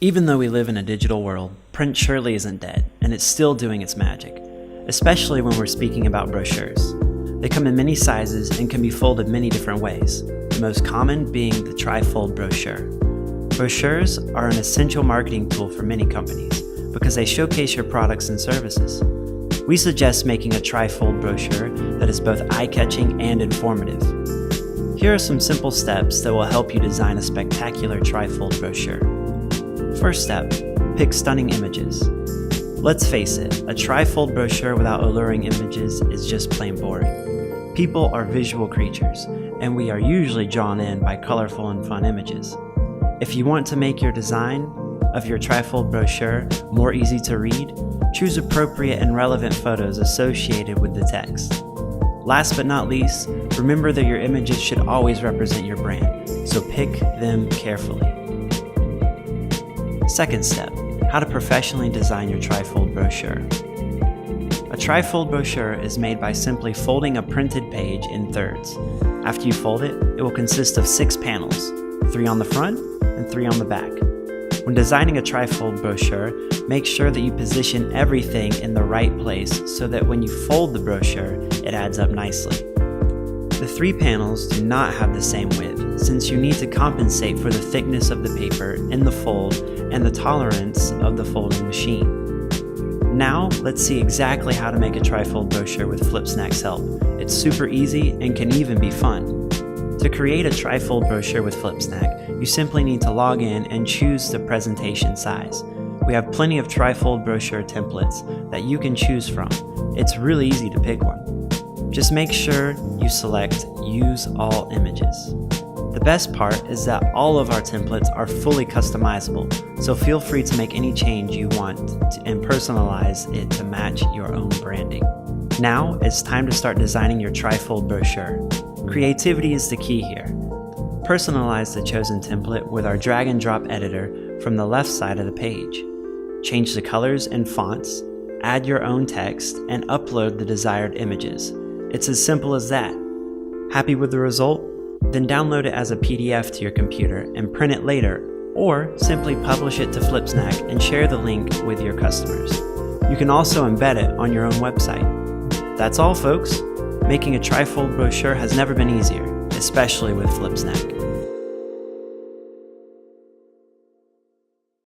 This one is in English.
Even though we live in a digital world, print surely isn't dead, and it's still doing its magic, especially when we're speaking about brochures. They come in many sizes and can be folded many different ways, the most common being the Trifold Brochure. Brochures are an essential marketing tool for many companies because they showcase your products and services. We suggest making a Trifold brochure that is both eye-catching and informative. Here are some simple steps that will help you design a spectacular Trifold brochure. First step, pick stunning images. Let's face it, a Trifold brochure without alluring images is just plain boring. People are visual creatures, and we are usually drawn in by colorful and fun images. If you want to make your design of your Trifold brochure more easy to read, choose appropriate and relevant photos associated with the text. Last but not least, remember that your images should always represent your brand, so pick them carefully. Second step, how to professionally design your Trifold brochure. A Trifold brochure is made by simply folding a printed page in thirds. After you fold it, it will consist of 6 panels, 3 on the front and 3 on the back. When designing a Trifold brochure, make sure that you position everything in the right place so that when you fold the brochure, it adds up nicely. The 3 panels do not have the same width, since you need to compensate for the thickness of the paper in the fold and the tolerance of the folding machine. Now, let's see exactly how to make a Trifold brochure with Flipsnack's help. It's super easy and can even be fun. To create a Trifold brochure with Flipsnack, you simply need to log in and choose the presentation size. We have plenty of Trifold brochure templates that you can choose from. It's really easy to pick one. Just make sure you select Use All Images. The best part is that all of our templates are fully customizable, so feel free to make any change you want and personalize it to match your own branding. Now it's time to start designing your Trifold brochure. Creativity is the key here. Personalize the chosen template with our drag and drop editor from the left side of the page. Change the colors and fonts, add your own text, and upload the desired images. It's as simple as that. Happy with the result? Then download it as a PDF to your computer and print it later, or simply publish it to Flipsnack and share the link with your customers. You can also embed it on your own website. That's all, folks. Making a Trifold brochure has never been easier, especially with Flipsnack.